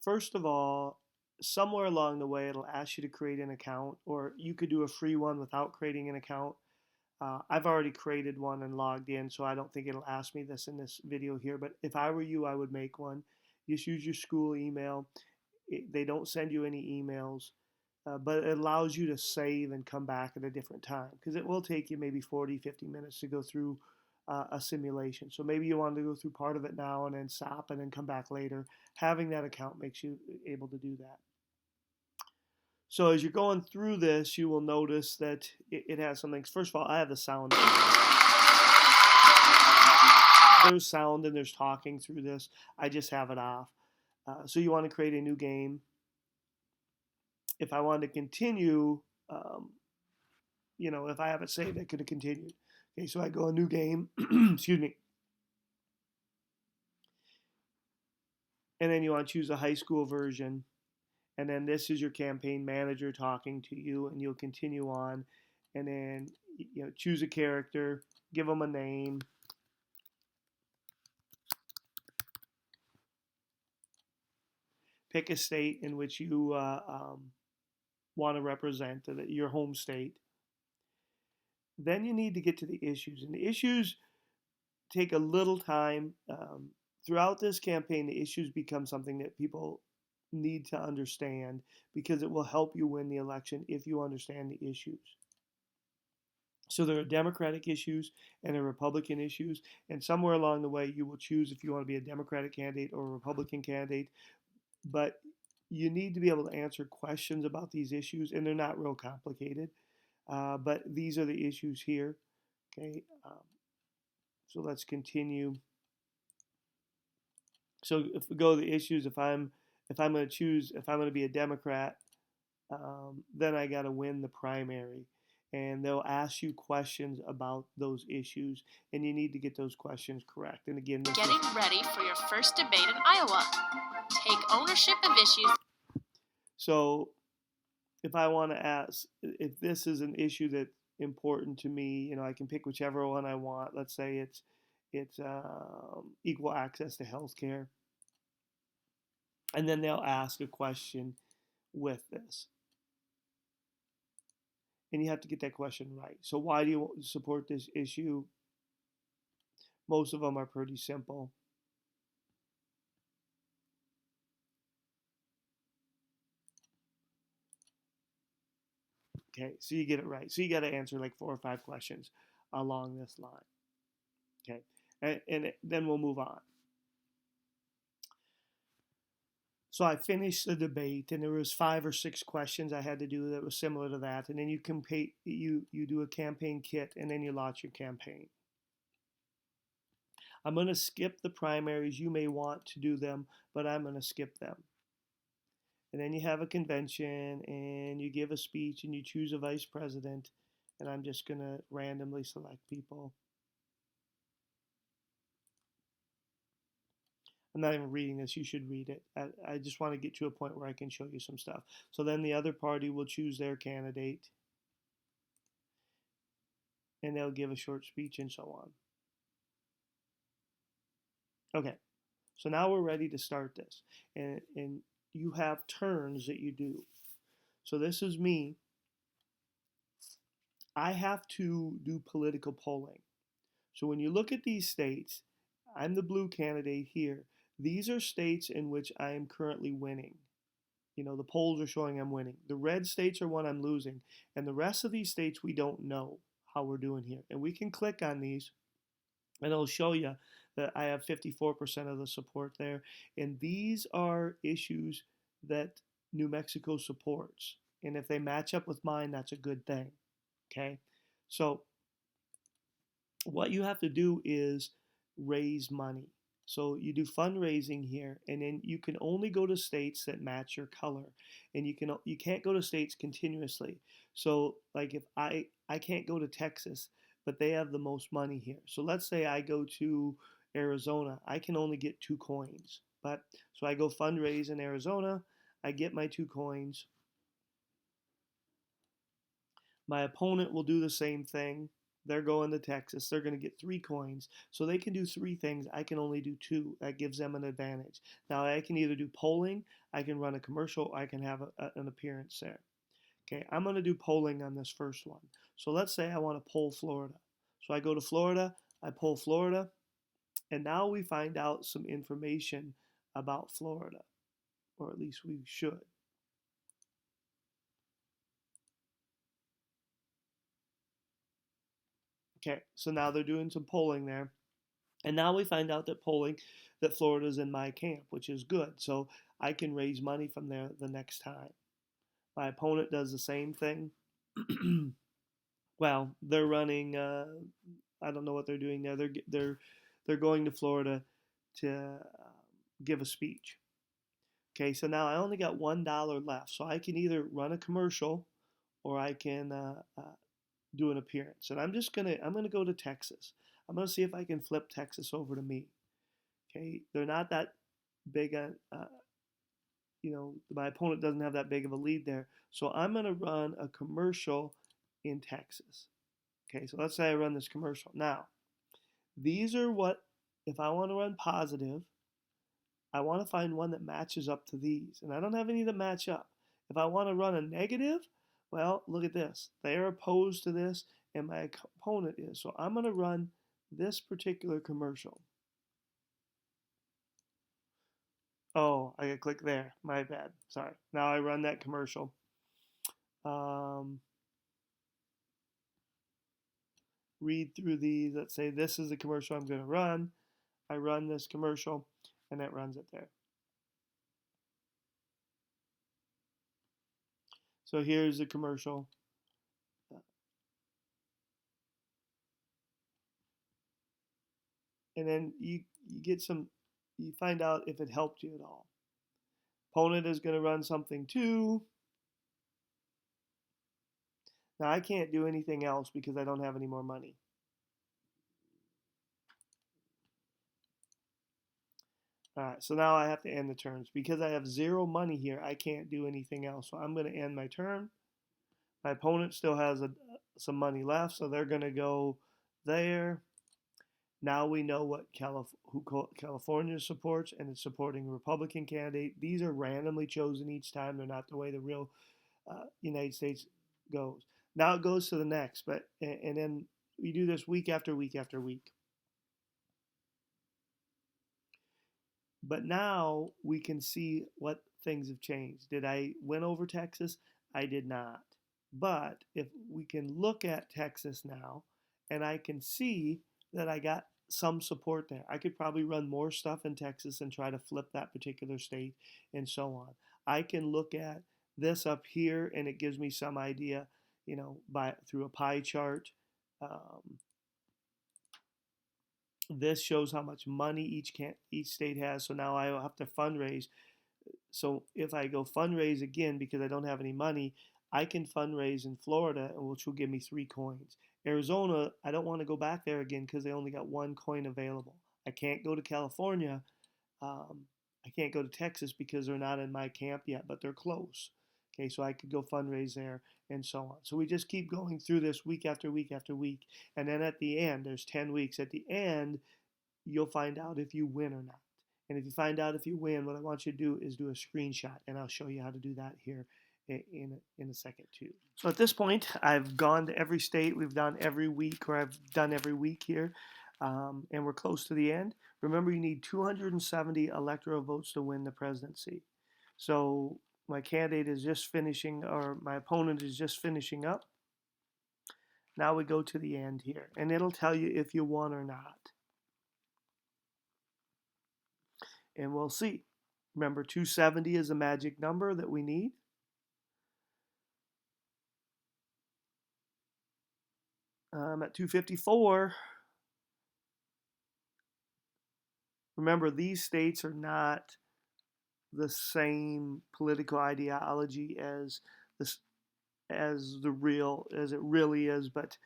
first of all, somewhere along the way, it'll ask you to create an account, or you could do a free one without creating an account. I've already created one and logged in, so I don't think it'll ask me this in this video here. But if I were you, I would make one. Just use your school email. They don't send you any emails, but it allows you to save and come back at a different time because it will take you maybe 40, 50 minutes to go through a simulation. So maybe you want to go through part of it now and then stop and then come back later. Having that account makes you able to do that. So as you're going through this, you will notice that it has some things. First of all, I have the sound. There's sound and there's talking through this. I just have it off. So you want to create a new game. If I wanted to continue, if I have it saved, I could have continued. Okay, so I go a new game. Excuse me. And then you want to choose a high school version. And then this is your campaign manager talking to you, and you'll continue on. And then choose a character, give them a name. Pick a state in which you want to represent, your home state. Then you need to get to the issues. And the issues take a little time. Throughout this campaign, the issues become something that people need to understand because it will help you win the election if you understand the issues. So there are Democratic issues and there are Republican issues, and somewhere along the way you will choose if you want to be a Democratic candidate or a Republican candidate, but you need to be able to answer questions about these issues, and they're not real complicated, but these are the issues here. Okay, so let's continue. So if we go to the issues, if I'm going to be a Democrat, then I got to win the primary. And they'll ask you questions about those issues, and you need to get those questions correct. And again, getting ready for your first debate in Iowa. Take ownership of issues. So if I want to ask, if this is an issue that's important to me, I can pick whichever one I want. Let's say it's equal access to health care. And then they'll ask a question with this. And you have to get that question right. So why do you support this issue? Most of them are pretty simple. Okay, so you get it right. So you got to answer like 4 or 5 questions along this line. Okay, and then we'll move on. So I finished the debate, and there was 5 or 6 questions I had to do that was similar to that. And then you do a campaign kit, and then you launch your campaign. I'm going to skip the primaries. You may want to do them, but I'm going to skip them. And then you have a convention, and you give a speech, and you choose a vice president. And I'm just going to randomly select people. I'm not even reading this. You should read it. I just want to get to a point where I can show you some stuff. So then the other party will choose their candidate, and they'll give a short speech and so on. Okay, so now we're ready to start this. And you have turns that you do. So this is me. I have to do political polling. So when you look at these states, I'm the blue candidate here. These are states in which I am currently winning. The polls are showing I'm winning. The red states are what I'm losing. And the rest of these states, we don't know how we're doing here. And we can click on these, and it'll show you that I have 54% of the support there. And these are issues that New Mexico supports. And if they match up with mine, that's a good thing. Okay? So what you have to do is raise money. So you do fundraising here, and then you can only go to states that match your color, and you can't go to states continuously. So like if I can't go to Texas, but they have the most money here. So let's say I go to Arizona, I can only get 2 coins. But so I go fundraise in Arizona, I get my 2 coins. My opponent will do the same thing. They're going to Texas. They're going to get 3 coins. So they can do 3 things. I can only do 2. That gives them an advantage. Now I can either do polling, I can run a commercial, I can have an appearance there. Okay, I'm going to do polling on this first one. So let's say I want to poll Florida. So I go to Florida, I poll Florida, and now we find out some information about Florida, or at least we should. Okay, so now they're doing some polling there. And now we find out that Florida's in my camp, which is good. So I can raise money from there the next time. My opponent does the same thing. Well, they're running. I don't know what they're doing there. They're going to Florida to give a speech. Okay, so now I only got $1 left, so I can either run a commercial or I can do an appearance. And I'm gonna go to Texas. I'm gonna see if I can flip Texas over to me. Okay, they're not that big on. My opponent doesn't have that big of a lead there. So I'm going to run a commercial in Texas. Okay, so let's say I run this commercial. Now, these are what, if I want to run positive, I want to find one that matches up to these. And I don't have any that match up. If I want to run a negative, well, look at this. They are opposed to this, and my opponent is. So I'm going to run this particular commercial. Oh, I gotta click there. My bad. Sorry. Now I run that commercial. Read through these. Let's say this is the commercial I'm going to run. I run this commercial, and that runs it there. So here's the commercial. And then you find out if it helped you at all. Opponent is going to run something too. Now I can't do anything else because I don't have any more money. Alright, so now I have to end the turns. Because I have 0 money here, I can't do anything else. So I'm going to end my turn. My opponent still has some money left, so they're going to go there. Now we know who California supports, and it's supporting a Republican candidate. These are randomly chosen each time. They're not the way the real United States goes. Now it goes to the next, and then we do this week after week after week. But now we can see what things have changed. Did I win over Texas? I did not. But if we can look at Texas now, and I can see that I got some support there. I could probably run more stuff in Texas and try to flip that particular state and so on. I can look at this up here and it gives me some idea, through a pie chart. This shows how much money each state has. So now I have to fundraise. So if I go fundraise again because I don't have any money, I can fundraise in Florida, which will give me 3 coins. Arizona, I don't want to go back there again because they only got 1 coin available. I can't go to California. I can't go to Texas because they're not in my camp yet, but they're close. Okay, so I could go fundraise there and so on. So we just keep going through this week after week after week. And then at the end, there's 10 weeks. At the end, you'll find out if you win or not. And if you find out if you win, what I want you to do is do a screenshot. And I'll show you how to do that here in a second too. So at this point, I've gone to every state. We've done every week, or I've done every week here. And we're close to the end. Remember, you need 270 electoral votes to win the presidency. So my candidate is just finishing, or my opponent is just finishing up. Now we go to the end here, and it'll tell you if you won or not. And we'll see. Remember, 270 is a magic number that we need. At 254, remember, these states are not the same political ideology as it really is, but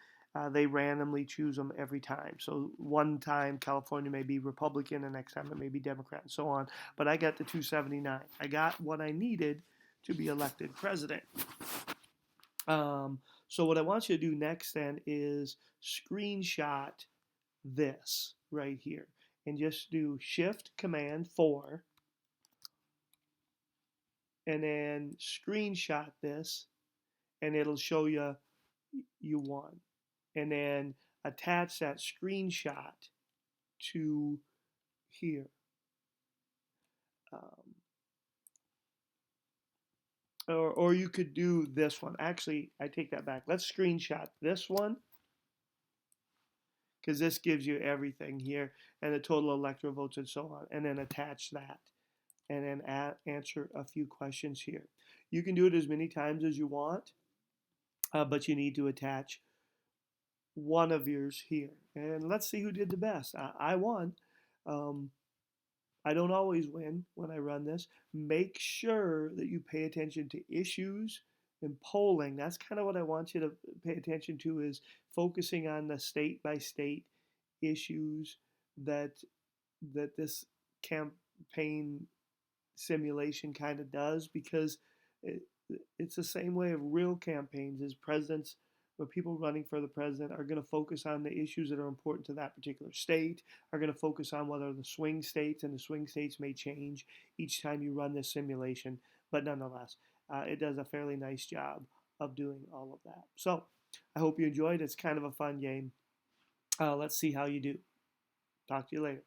they randomly choose them every time. So one time California may be Republican, the next time it may be Democrat, and so on. But I got the 279. I got what I needed to be elected president. So what I want you to do next then is screenshot this right here and just do Shift Command 4 and then screenshot this and it'll show you you won. And then attach that screenshot to here. Um, or you could do this one. Actually, I take that back. Let's screenshot this one because this gives you everything here and the total electoral votes and so on. And then attach that and then answer a few questions here. You can do it as many times as you want, but you need to attach one of yours here. And let's see who did the best. I won. I don't always win when I run this. Make sure that you pay attention to issues and polling. That's kind of what I want you to pay attention to, is focusing on the state by state issues that this campaign simulation kind of does, because it's the same way of real campaigns. As presidents or people running for the president are going to focus on the issues that are important to that particular state, are going to focus on whether the swing states, and the swing states may change each time you run this simulation, but nonetheless, it does a fairly nice job of doing all of that. So I hope you enjoyed. It's kind of a fun game. Let's see how you do. Talk to you later.